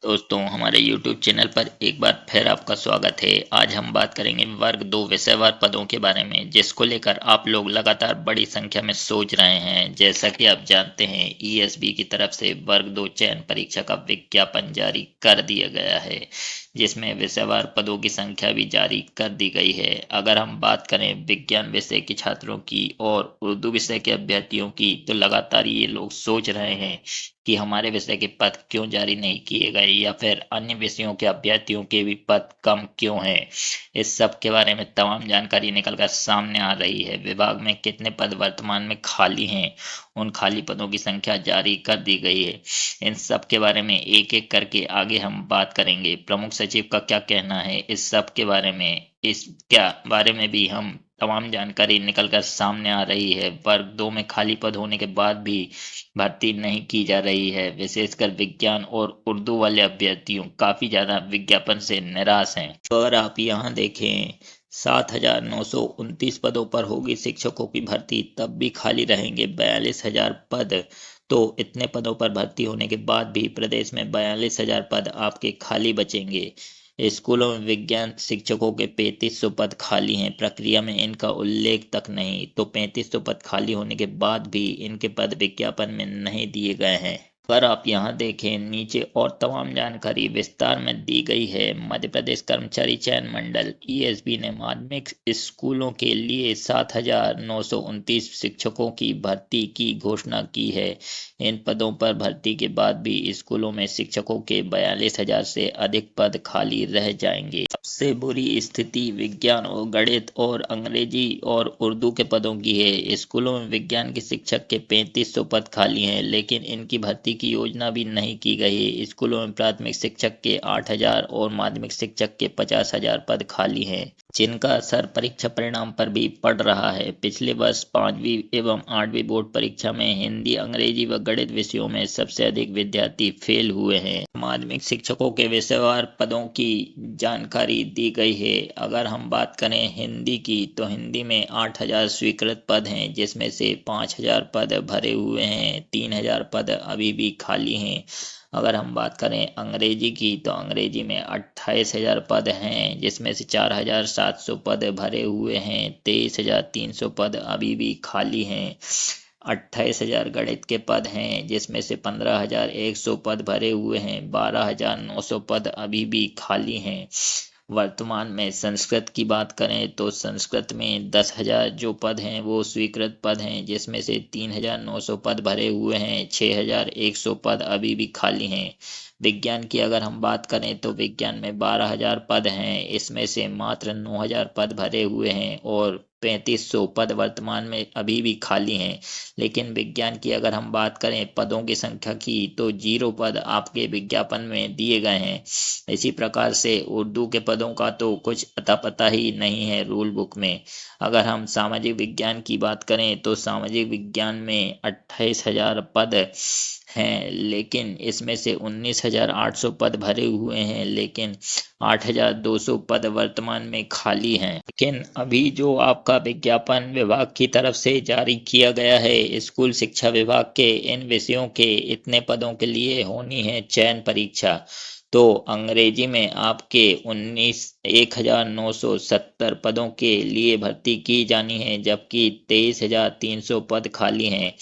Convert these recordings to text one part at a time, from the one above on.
दोस्तों, हमारे YouTube channel पर एक बार फिर आपका स्वागत है। आज हम बात करेंगे वर्ग 2 विषयवार पदों के बारे में, जिसको लेकर आप लोग लगातार बड़ी संख्या में सोच रहे हैं। जैसा कि आप जानते हैं, ESB की तरफ से वर्ग 2 चयन परीक्षा का विज्ञापन जारी कर दिया गया है, जिसमें विषयवार पदों की संख्या भी जारी कर दी गई है। अगर हम बात करें विज्ञान विषय के छात्रों की और उर्दू विषय के अभ्यर्थियों की, तो लगातार ये लोग सोच रहे हैं कि हमारे विषय के पद क्यों जारी नहीं किए गए, या फिर अन्य विषयों के अभ्यर्थियों के भी पद कम क्यों हैं। इस सब के बारे में तमाम जानकारी निकलकर सामने आ रही है। विभाग में कितने पद वर्तमान में खाली हैं, उन खाली पदों की संख्या जारी कर दी गई है। इन सब के बारे में एक एक करके आगे हम बात करेंगे। प्रमुख सचिव का क्या कहना है इस सब के बारे में, इस क्या बारे में भी हम तमाम जानकारी निकलकर सामने आ रही है। वर्ग 2 में खाली पद होने के बाद भी भर्ती नहीं की जा रही है। विशेषकर विज्ञान और उर्दू वाले अभ्यर्थियों काफी ज्यादा विज्ञापन से निराश हैं। तो अगर आप यहाँ देखें, 7,929 पदों पर होगी शिक्षकों की भर्ती, तब भी खाली रहेंगे 42,000 पद। तो इतने पदों पर भर्ती होने के बाद भी प्रदेश में 42,000 पद आपके खाली बचेंगे। स्कूलों में विज्ञान शिक्षकों के 3500 पद खाली हैं। प्रक्रिया में इनका उल्लेख तक नहीं, तो 3500 पद खाली होने के बाद भी इनके पद विज्ञापन में नहीं दिए गए हैं। अगर आप यहाँ देखें नीचे, और तमाम जानकारी विस्तार में दी गई है। मध्य प्रदेश कर्मचारी चयन मंडल ESB ने माध्यमिक स्कूलों के लिए 7,929 शिक्षकों की भर्ती की घोषणा की है। इन पदों पर भर्ती के बाद भी स्कूलों में शिक्षकों के 42,000 से अधिक पद खाली रह जाएंगे। सबसे बुरी स्थिति विज्ञान और गणित और अंग्रेजी और उर्दू के पदों की है। स्कूलों में विज्ञान के शिक्षक के 3500 पद खाली हैं, लेकिन इनकी भर्ती की योजना भी नहीं की गई है। स्कूलों में प्राथमिक शिक्षक के 8,000 और माध्यमिक शिक्षक के 50,000 पद खाली हैं, जिनका असर परीक्षा परिणाम पर भी पड़ रहा है। पिछले वर्ष 5वीं एवं 8वीं बोर्ड परीक्षा में हिंदी, अंग्रेजी व गणित विषयों में सबसे अधिक विद्यार्थी फेल हुए हैं। माध्यमिक शिक्षकों के विषयवार पदों की जानकारी दी गई है। अगर हम बात करें हिंदी की, तो हिंदी में 8,000 स्वीकृत पद हैं, जिसमें से 5,000 पद भरे हुए हैं, 3,000 पद अभी भी खाली हैं। अगर हम बात करें अंग्रेजी की, तो अंग्रेजी में 28,000 पद हैं, जिसमें से 4,700 पद भरे हुए हैं, 23,300 पद अभी भी खाली हैं। 28,000 गणित के पद हैं, जिसमें से 15,100 पद भरे हुए हैं, 12,900 पद अभी भी खाली हैं। वर्तमान में संस्कृत की बात करें, तो संस्कृत में 10,000 जो पद हैं वो स्वीकृत पद हैं, जिसमें से 3,900 पद भरे हुए हैं, 6,100 पद अभी भी खाली हैं। विज्ञान की अगर हम बात करें, तो विज्ञान में 12,000 पद हैं, इसमें से मात्र 9,000 पद भरे हुए हैं और 3,500 पद वर्तमान में अभी भी खाली हैं। लेकिन विज्ञान की अगर हम बात करें पदों की संख्या की, तो 0 पद आपके विज्ञापन में दिए गए हैं। इसी प्रकार से उर्दू के पदों का तो कुछ अता पता ही नहीं है रूल बुक में। अगर हम सामाजिक विज्ञान की बात करें, तो सामाजिक विज्ञान में 28,000 पद हैं, लेकिन इसमें से 19,800 पद भरे हुए हैं, लेकिन 8,200 पद वर्तमान में खाली हैं। लेकिन अभी जो आपका विज्ञापन विभाग की तरफ से जारी किया गया है, स्कूल शिक्षा विभाग के इन विषयों के इतने पदों के लिए होनी है चयन परीक्षा। तो अंग्रेजी में आपके 1,970 पदों के लिए भर्ती की जानी है, जबकि 23,300 पद खाली हैं।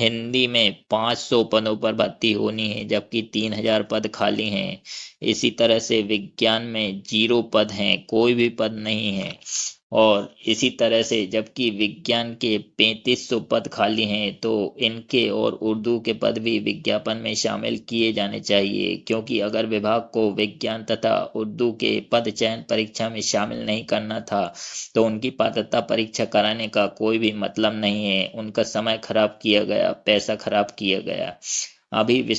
हिंदी में 500 पदों पर भर्ती होनी है, जबकि 3,000 पद खाली हैं। इसी तरह से विज्ञान में 0 पद हैं, कोई भी पद नहीं है। और इसी तरह से जबकि विज्ञान के 3,500 पद खाली हैं, तो इनके और उर्दू के पद भी विज्ञापन में शामिल किए जाने चाहिए, क्योंकि अगर विभाग को विज्ञान तथा उर्दू के पद चयन परीक्षा में शामिल नहीं करना था, तो उनकी पात्रता परीक्षा कराने का कोई भी मतलब नहीं है। उनका समय खराब किया गया, पैसा खराब किया गया। अभी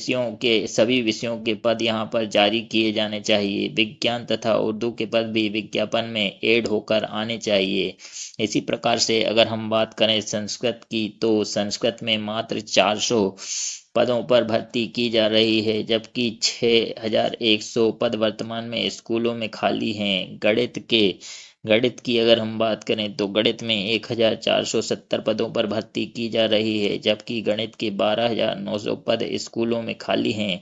सभी विषयों के पद यहाँ पर जारी किए जाने चाहिए। विज्ञान तथा उर्दू के पद भी विज्ञापन में ऐड होकर आने चाहिए। इसी प्रकार से अगर हम बात करें संस्कृत की, तो संस्कृत में मात्र 400 पदों पर भर्ती की जा रही है, जबकि 6,100 पद वर्तमान में स्कूलों में खाली हैं। गणित की अगर हम बात करें, तो गणित में 1,470 पदों पर भर्ती की जा रही है, जबकि गणित के 12,900 पद स्कूलों में खाली हैं।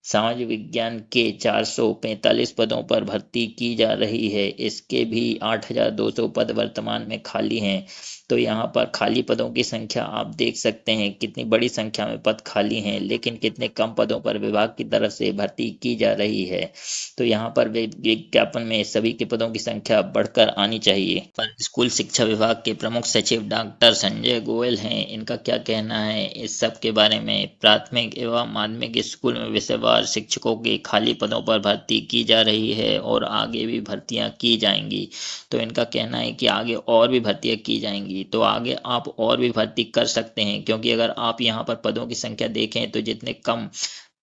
सामाजिक विज्ञान के 445 पदों पर भर्ती की जा रही है। इसके भी 8,200 पद वर्तमान में खाली हैं। तो यहाँ पर खाली पदों की संख्या आप देख सकते हैं, कितनी बड़ी संख्या में पद खाली हैं, लेकिन कितने कम पदों पर विभाग की तरफ से भर्ती की जा रही है। तो यहाँ पर विज्ञापन में सभी के पदों की संख्या बढ़कर आनी चाहिए। पर स्कूल शिक्षा विभाग के प्रमुख सचिव डॉक्टर संजय गोयल हैं, इनका क्या कहना है इस सब के बारे में? प्राथमिक एवं माध्यमिक स्कूल में विषयवार शिक्षकों के खाली पदों पर भर्ती की जा रही है और आगे भी भर्तियां की जाएंगी। तो इनका कहना है कि आगे और भी भर्तियां की जाएंगी। तो आगे आप और भी भर्ती कर सकते हैं, क्योंकि अगर आप यहाँ पर पदों की संख्या देखें तो जितने कम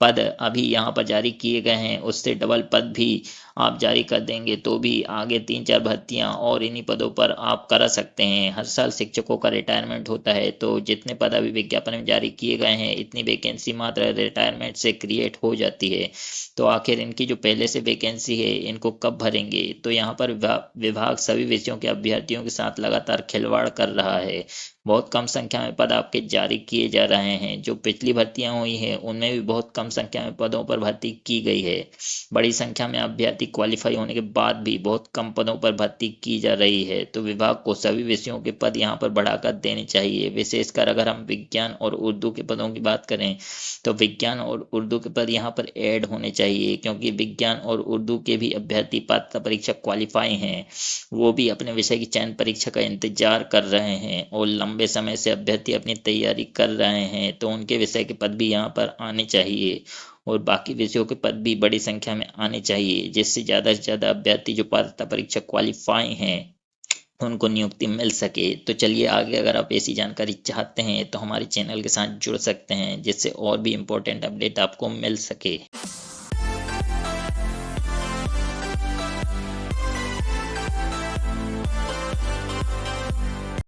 पद अभी यहाँ पर जारी किए गए हैं उससे डबल पद भी आप जारी कर देंगे तो भी आगे 3-4 भर्तियां और इन्हीं पदों पर आप करा सकते हैं। हर साल शिक्षकों का रिटायरमेंट होता है, तो जितने पद अभी विज्ञापन में जारी किए गए हैं इतनी वैकेंसी मात्र रिटायरमेंट से क्रिएट हो जाती है। तो आखिर इनकी जो पहले से वैकेंसी है इनको कब भरेंगे? तो यहाँ पर विभाग सभी विषयों के अभ्यर्थियों के साथ लगातार खिलवाड़ कर रहा है। बहुत कम संख्या में पद आपके जारी किए जा रहे हैं। जो पिछली भर्तियां हुई हैं उनमें भी बहुत कम संख्या में पदों पर भर्ती की गई है। बड़ी संख्या में अभ्यर्थी क्वालिफाई होने के बाद भी बहुत कम पदों पर भर्ती की जा रही है। तो विभाग को सभी विषयों के पद यहाँ पर बढ़ाकर देने चाहिए। विशेषकर अगर हम विज्ञान और उर्दू के पदों की बात करें तो विज्ञान और उर्दू के पद यहाँ पर ऐड होने चाहिए, क्योंकि विज्ञान और उर्दू के भी अभ्यर्थी पात्रता परीक्षा क्वालिफाई हैं। वो भी अपने विषय की चयन परीक्षा का इंतजार कर रहे हैं और लंबे समय से अभ्यर्थी अपनी तैयारी कर रहे हैं। तो उनके विषय के पद भी यहाँ पर आने चाहिए और बाकी विषयों के पद भी बड़ी संख्या में आने चाहिए, जिससे ज़्यादा से ज़्यादा अभ्यर्थी जो पात्रता परीक्षा क्वालिफाई हैं उनको नियुक्ति मिल सके। तो चलिए आगे, अगर आप ऐसी जानकारी चाहते हैं तो हमारे चैनल के साथ जुड़ सकते हैं, जिससे और भी इम्पोर्टेंट अपडेट आपको मिल सके।